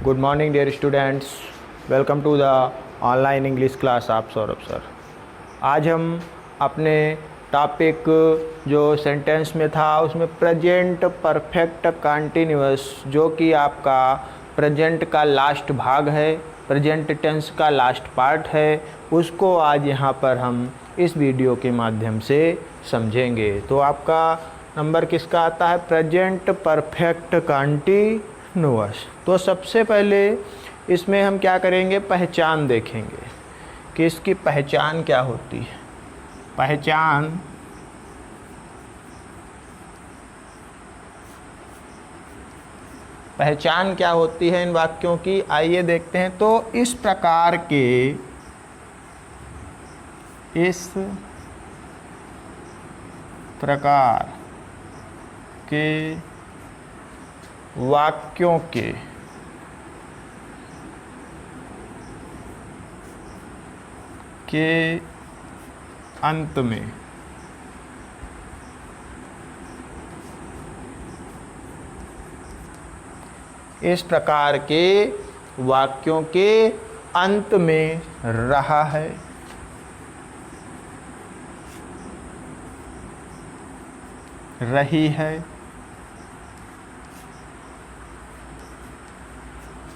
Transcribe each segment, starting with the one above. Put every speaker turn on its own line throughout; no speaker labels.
Good morning dear students, welcome to the online English class. आप Saurabh sir. आज हम अपने टॉपिक जो सेंटेंस में था उसमें प्रेजेंट परफेक्ट कंटिन्यूअस, जो कि आपका प्रेजेंट का लास्ट भाग है, प्रेजेंट टेंस का लास्ट पार्ट है, उसको आज यहाँ पर हम इस वीडियो के माध्यम से समझेंगे। तो आपका नंबर किसका आता है? Present perfect continuous. तो सबसे पहले इसमें हम क्या करेंगे, पहचान देखेंगे कि इसकी पहचान क्या होती है। पहचान क्या होती है इन वाक्यों की, आइए देखते हैं। तो इस प्रकार के वाक्यों के अंत में इस प्रकार के वाक्यों के अंत में रहा है, रही है,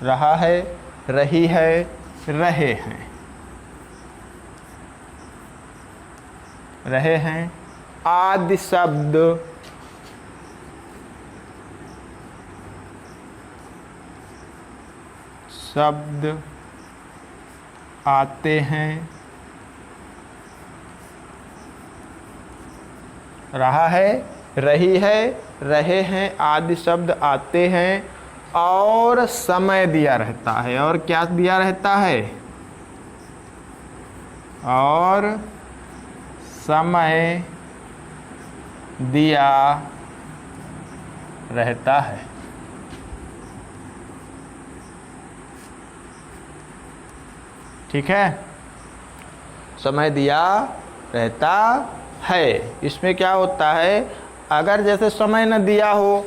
रहा है, रही है, रहे हैं, रहे हैं आदि शब्द आते हैं। रहा है, रही है, रहे हैं आदि शब्द आते हैं और समय दिया रहता है। और क्या दिया रहता है? और समय दिया रहता है। ठीक है, समय दिया रहता है। इसमें क्या होता है, अगर जैसे समय न दिया हो,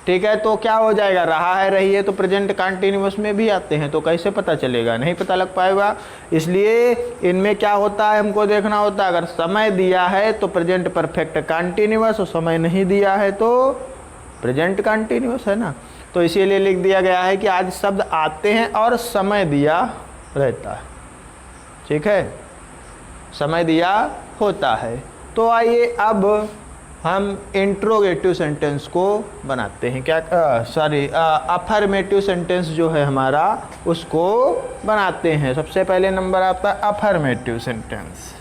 ठीक है, तो क्या हो जाएगा? रहा है, रही है, तो प्रेजेंट कंटिन्यूअस में भी आते हैं, तो कैसे पता चलेगा? नहीं पता लग पाएगा। इसलिए इनमें क्या होता है, हमको देखना होता है। अगर समय दिया है तो प्रेजेंट परफेक्ट कंटिन्यूअस, और समय नहीं दिया है तो प्रेजेंट कंटिन्यूअस, है ना। तो इसीलिए लिख दिया गया है कि आज शब्द आते हैं और समय दिया रहता है। ठीक है, समय दिया होता है। तो आइए अब हम इंट्रोगेटिव सेंटेंस को बनाते हैं। अफर्मेटिव सेंटेंस जो है हमारा, उसको बनाते हैं। सबसे पहले नंबर आता है अफर्मेटिव सेंटेंस।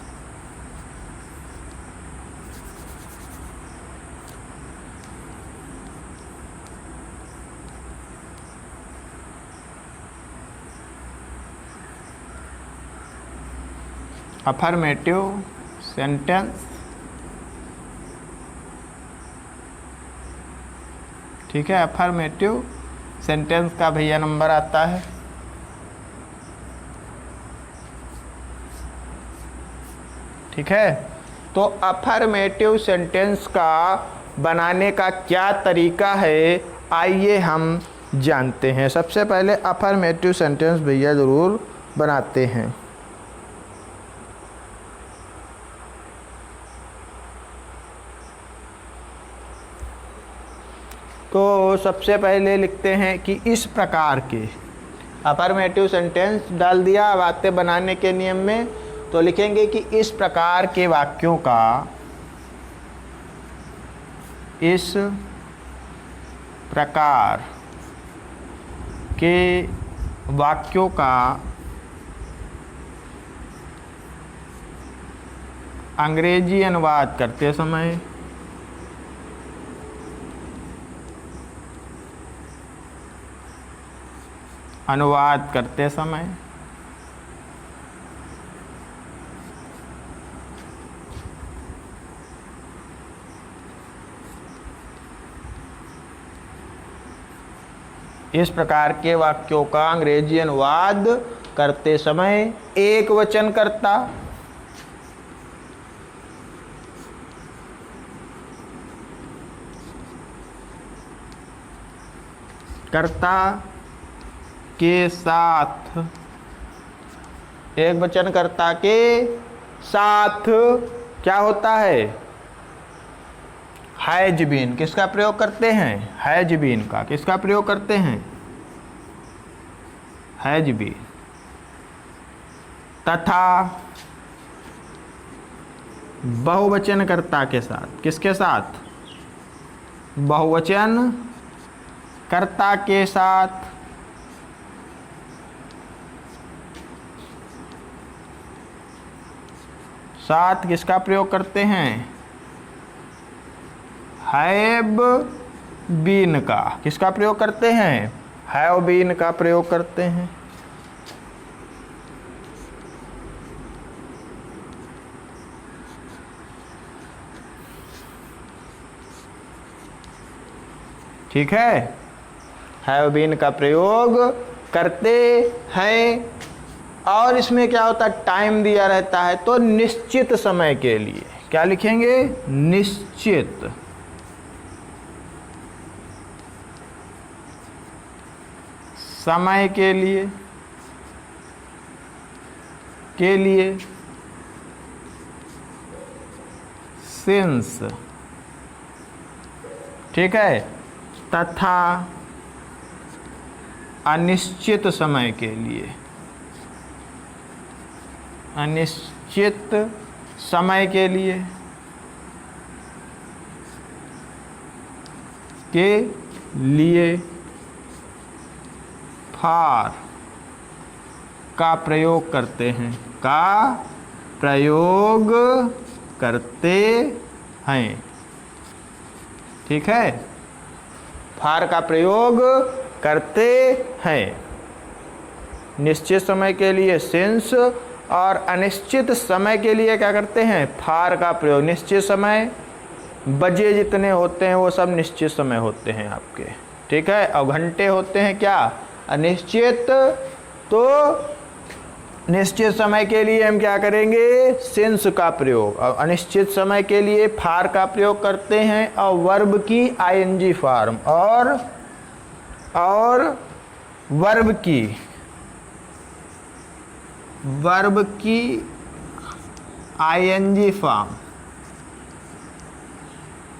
अफर्मेटिव सेंटेंस, ठीक है। अफर्मेटिव सेंटेंस का भैया नंबर आता है ठीक है। तो अफर्मेटिव सेंटेंस का बनाने का क्या तरीका है, आइए हम जानते हैं। सबसे पहले अफर्मेटिव सेंटेंस भैया ज़रूर बनाते हैं। तो सबसे पहले लिखते हैं कि इस प्रकार के अफर्मेटिव सेंटेंस डाल दिया। अब आते बनाने के नियम में, तो लिखेंगे कि इस प्रकार के वाक्यों का, इस प्रकार के वाक्यों का अंग्रेजी अनुवाद करते समय इस प्रकार के वाक्यों का अंग्रेजी अनुवाद करते समय एक वचन कर्ता, कर्ता के साथ, एक वचन कर्ता के साथ क्या होता है? Has been. किसका प्रयोग करते हैं? हैज बीन का। किसका प्रयोग करते हैं? Has been. तथा बहुवचन कर्ता के साथ। किसके साथ? बहुवचन कर्ता के साथ किसका प्रयोग करते हैं? हैव बीन का। किसका प्रयोग करते हैं? हैव बीन का प्रयोग करते हैं। ठीक है, हैव बीन का प्रयोग करते हैं। और इसमें क्या होता है? टाइम दिया रहता है, तो निश्चित समय के लिए क्या लिखेंगे? निश्चित समय के लिए सिंस। ठीक है, तथा अनिश्चित समय के लिए, अनिश्चित समय के लिए फार का प्रयोग करते हैं। का प्रयोग करते हैं। ठीक है, फार का प्रयोग करते हैं। निश्चित समय के लिए सिंस और अनिश्चित समय के लिए क्या करते हैं? फार का प्रयोग। निश्चित समय बजे जितने होते हैं वो सब निश्चित समय होते हैं आपके। ठीक है, और घंटे होते हैं क्या? अनिश्चित। तो निश्चित समय के लिए हम क्या करेंगे? सिंस का प्रयोग। और अनिश्चित समय के लिए फार का प्रयोग करते हैं, और वर्ब की आईएनजी फॉर्म और वर्ब की आईएनजी फॉर्म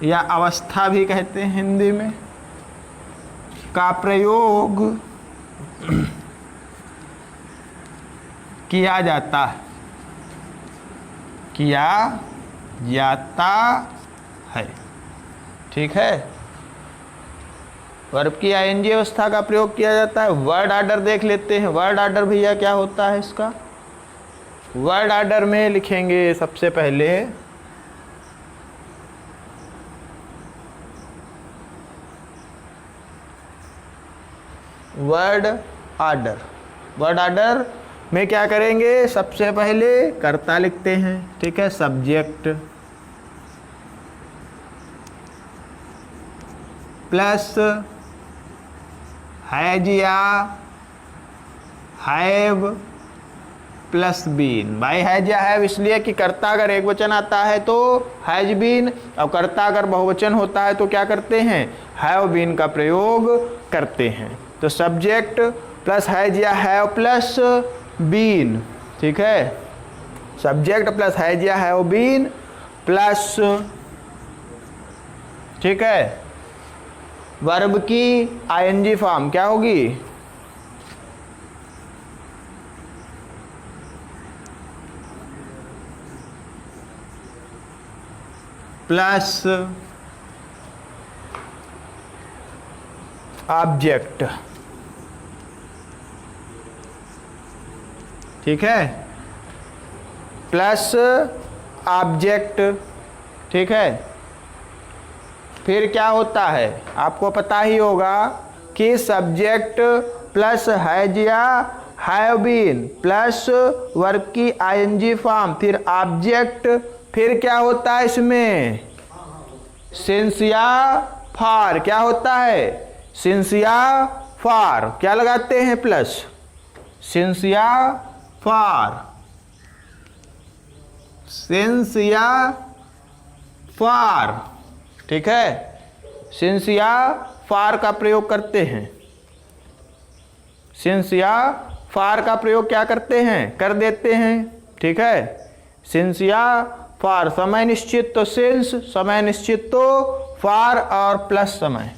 या अवस्था भी कहते हैं हिंदी में, का प्रयोग किया जाता है। ठीक है, वर्ब की आईएनजी अवस्था का प्रयोग किया जाता है। वर्ड ऑर्डर देख लेते हैं। वर्ड ऑर्डर भैया क्या होता है इसका? वर्ड ऑर्डर में लिखेंगे सबसे पहले वर्ड ऑर्डर। वर्ड ऑर्डर में क्या करेंगे? सबसे पहले कर्ता लिखते हैं। ठीक है, सब्जेक्ट प्लस हैज या हैव प्लस बीन। भाई हैज या हैव इसलिए कि कर्ता अगर एक वचन आता है तो हैज बीन, और कर्ता अगर बहुवचन होता है तो क्या करते हैं? हैव बीन का प्रयोग करते हैं। तो सब्जेक्ट प्लस हैज या हैव प्लस बीन। ठीक है, सब्जेक्ट प्लस हैज या हैव बीन प्लस, ठीक है, वर्ब की आईएनजी फॉर्म क्या होगी? Plus object. ठीक है, प्लस ऑब्जेक्ट। ठीक है, फिर क्या होता है? आपको पता ही होगा कि सब्जेक्ट प्लस हैज या हैव बीन प्लस वर्ब की आईएनजी फॉर्म, फिर ऑब्जेक्ट, फिर क्या होता है इसमें? सिंस या फार। क्या होता है? सिंस या फार। क्या लगाते हैं? प्लस सिंस या फार। सिंस या फार। ठीक है, सिंस या फार का प्रयोग करते हैं। सिंस या फार का प्रयोग क्या करते हैं, कर देते हैं। ठीक है, सिंस या फार, समय निश्चित तो सिंस, समय निश्चित तो फार, और प्लस समय,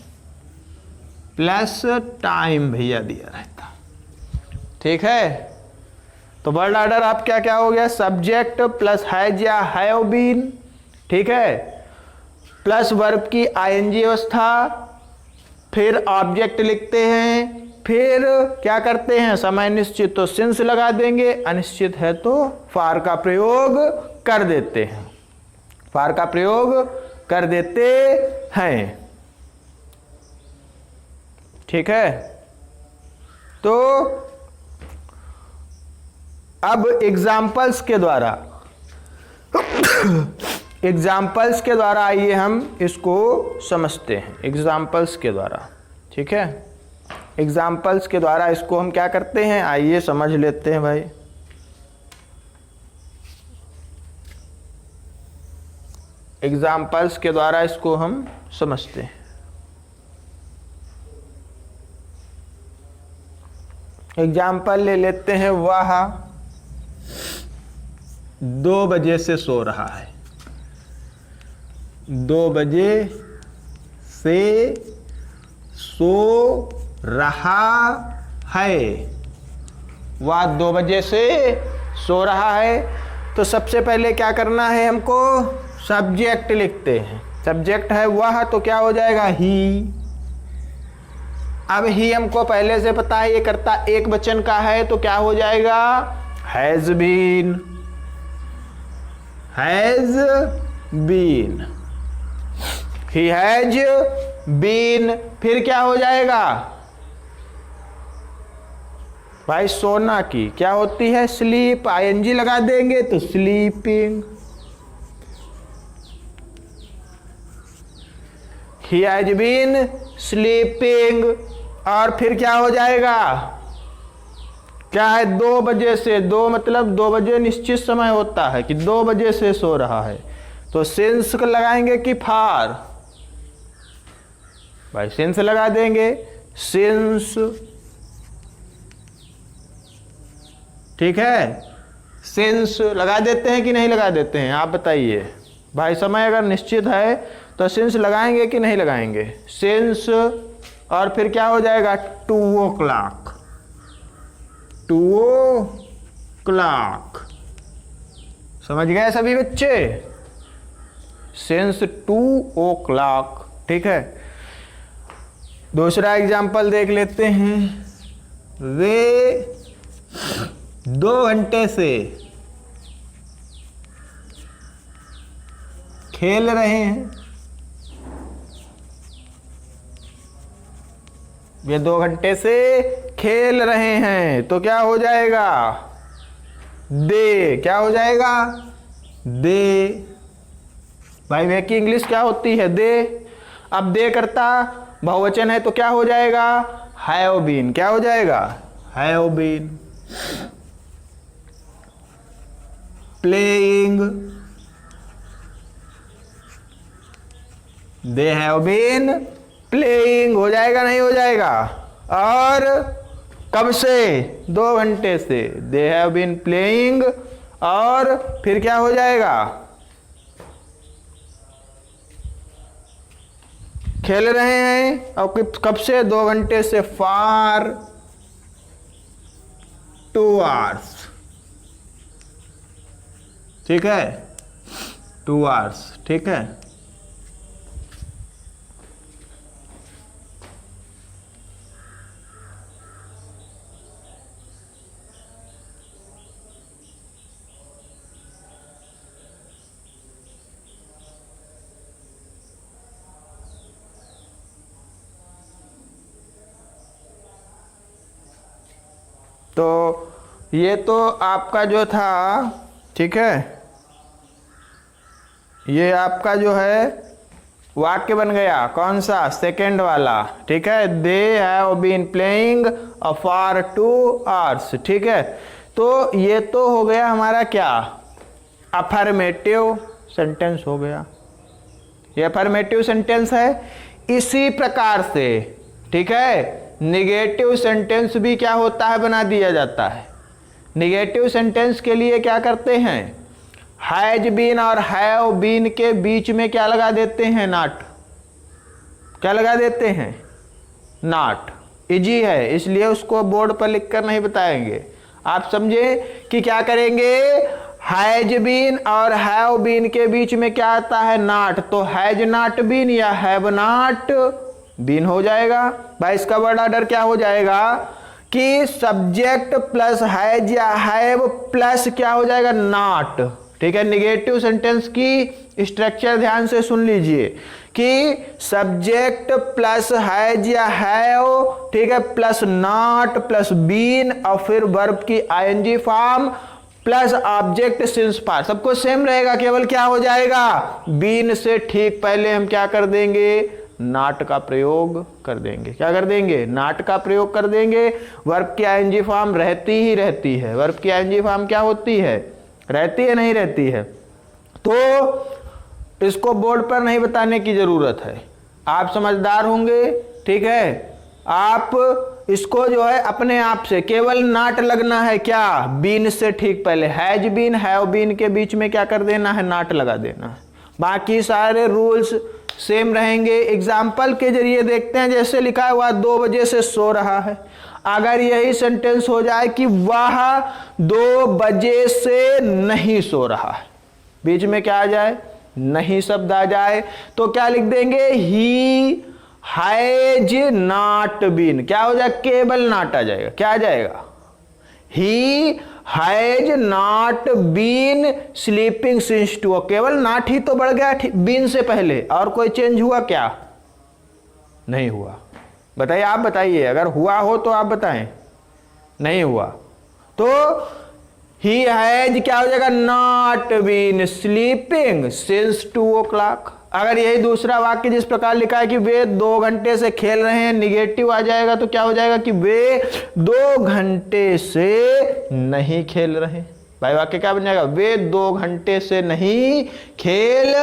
प्लस टाइम भैया दिया रहता। ठीक है, तो वर्ड ऑर्डर आप क्या क्या हो गया, सब्जेक्ट प्लस हैज या हैव बीन, ठीक है, प्लस वर्ब की आईएनजी अवस्था, फिर ऑब्जेक्ट लिखते हैं, फिर क्या करते हैं, समय निश्चित तो सिंस लगा देंगे, अनिश्चित है तो फार का प्रयोग कर देते हैं, फार का प्रयोग कर देते हैं। ठीक है, तो अब एग्जाम्पल्स के द्वारा एग्जाम्पल्स के द्वारा आइए हम इसको समझते हैं, एग्जाम्पल्स के द्वारा। ठीक है, एग्जाम्पल्स के द्वारा इसको हम क्या करते हैं, आइए समझ लेते हैं भाई। एग्जाम्पल्स के द्वारा इसको हम समझते हैं। एग्जाम्पल ले लेते हैं, वह 2 बजे से सो रहा है, 2 बजे से सो रहा है, वह 2 बजे से सो रहा है। तो सबसे पहले क्या करना है हमको, सब्जेक्ट लिखते हैं, सब्जेक्ट है वह, तो क्या हो जाएगा, ही। अब ही हमको पहले से पता है ये कर्ता एक वचन का है, तो क्या हो जाएगा, has been, has been, he has been. फिर क्या हो जाएगा भाई, सोना की क्या होती है, स्लीप, आईएनजी लगा देंगे तो sleeping. He has been sleeping. और फिर क्या हो जाएगा, क्या है, 2 बजे से, 2 मतलब 2 बजे निश्चित समय होता है कि 2 बजे से सो रहा है, तो सिंस को लगाएंगे कि फार, भाई सिंस लगा देंगे, सिंस। ठीक है, सिंस लगा देते हैं कि नहीं लगा देते हैं, आप बताइए भाई। समय अगर निश्चित है तो सिंस लगाएंगे कि नहीं लगाएंगे, सिंस। और फिर क्या हो जाएगा, 2 o'clock, 2 o'clock। समझ गए सभी बच्चे, सिंस 2 o'clock। ठीक है, दूसरा एग्जाम्पल देख लेते हैं, वे 2 घंटे से खेल रहे हैं, वे 2 घंटे से खेल रहे हैं, तो क्या हो जाएगा, दे, क्या हो जाएगा, दे। भाई वे की इंग्लिश क्या होती है, दे। अब दे करता बहुवचन है तो क्या हो जाएगा, हैव बीन, क्या हो जाएगा, have been. Playing, they have been playing, हो जाएगा नहीं हो जाएगा। और कब से, 2 घंटे से, दे हैव बीन प्लेइंग। और फिर क्या हो जाएगा, खेल रहे हैं, और कब से, 2 घंटे से, फार 2 hours। ठीक है, 2 hours। ठीक है, तो ये तो आपका जो था, ठीक है, ये आपका जो है वाक्य बन गया, कौन सा, सेकेंड वाला। ठीक है, they have been playing for 2 hours। ठीक है, तो ये तो हो गया हमारा क्या, अफर्मेटिव सेंटेंस हो गया, ये अफर्मेटिव सेंटेंस है। इसी प्रकार से, ठीक है, निगेटिव सेंटेंस भी क्या होता है, बना दिया जाता है। निगेटिव सेंटेंस के लिए क्या करते हैं, हैज बीन और हैव बीन के बीच में क्या लगा देते हैं, नॉट। क्या लगा देते हैं, नॉट। इजी है, इसलिए उसको बोर्ड पर लिखकर नहीं बताएंगे। आप समझे कि क्या करेंगे, हैज बीन और हैव बीन के बीच में क्या आता है, नॉट। तो हैज नॉट बीन या हैव नॉट बीन हो जाएगा। भाई इसका वर्ड ऑर्डर क्या हो जाएगा कि सब्जेक्ट प्लस हैज या हैव प्लस क्या हो जाएगा, नॉट। ठीक है, निगेटिव सेंटेंस की स्ट्रक्चर ध्यान से सुन लीजिए कि सब्जेक्ट प्लस हैज या हैव, ठीक है, प्लस नॉट प्लस बीन और फिर वर्ब की ING form plus object since part, सबको सेम रहेगा। केवल क्या हो जाएगा, बीन से ठीक पहले हम क्या कर देंगे, नॉट का प्रयोग कर देंगे। क्या कर देंगे, नॉट का प्रयोग कर देंगे। वर्ब की आईएनजी फॉर्म रहती ही रहती है। वर्ब की आईएनजी फॉर्म क्या होती है, रहती है, नहीं रहती है। तो इसको बोर्ड पर नहीं बताने की जरूरत है, आप समझदार होंगे। ठीक है, आप इसको जो है अपने आप से केवल नॉट लगना है, क्या, बीन से ठीक पहले। हैज बीन हैव बीन के बीच में क्या कर देना है, नॉट लगा देना है। बाकी सारे रूल्स सेम रहेंगे। एग्जाम्पल के जरिए देखते हैं, जैसे लिखा हुआ 2 बजे से सो रहा है। अगर यही सेंटेंस हो जाए कि वह 2 बजे से नहीं सो रहा है, बीच में क्या आ जाए, नहीं शब्द आ जाए, तो क्या लिख देंगे, ही हैज नॉट बीन। क्या हो जाएगा, केवल नॉट आ जाएगा। क्या आ जाएगा, he has not been sleeping since 2। केवल नॉट ही तो बढ़ गया बीन से पहले, और कोई चेंज हुआ क्या, नहीं हुआ। बताइए, आप बताइए, अगर हुआ हो तो आप बताएं। नहीं हुआ, तो ही हैज क्या हो जाएगा, not been sleeping since 2 o'clock। अगर यही दूसरा वाक्य जिस प्रकार लिखा है कि वे 2 घंटे से खेल रहे हैं, निगेटिव आ जाएगा, तो क्या हो जाएगा कि वे 2 घंटे से नहीं खेल रहे। भाई वाक्य क्या बन जाएगा, वे 2 घंटे से नहीं खेल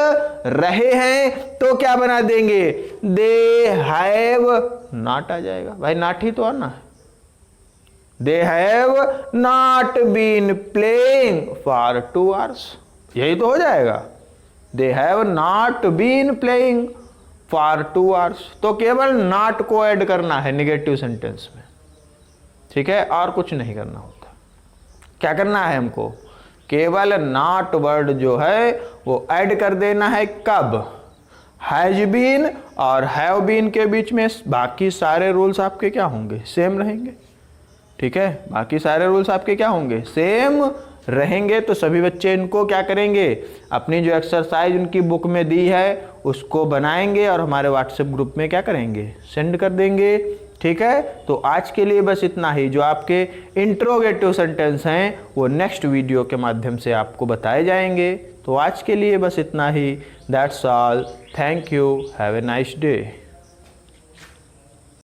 रहे हैं, तो क्या बना देंगे, दे हैव नॉट आ जाएगा। भाई नॉट ही तो आना है। They have not been playing for 2 hours, यही तो हो जाएगा। They have not been playing for 2 hours। तो केवल नॉट को ऐड करना है निगेटिव सेंटेंस में। ठीक है, और कुछ नहीं करना होता। क्या करना है हमको, केवल नॉट वर्ड जो है वो ऐड कर देना है। कब, हैज बीन और हैव बीन के बीच में। बाकी सारे रूल्स आपके क्या होंगे, सेम रहेंगे। ठीक है, बाकी सारे रूल्स आपके क्या होंगे, सेम रहेंगे। तो सभी बच्चे इनको क्या करेंगे, अपनी जो एक्सरसाइज उनकी बुक में दी है उसको बनाएंगे और हमारे व्हाट्सएप ग्रुप में क्या करेंगे, सेंड कर देंगे। ठीक है, तो आज के लिए बस इतना ही। जो आपके इंट्रोगेटिव सेंटेंस हैं वो नेक्स्ट वीडियो के माध्यम से आपको बताए जाएंगे। तो आज के लिए बस इतना ही। That's all, thank you, have a nice day.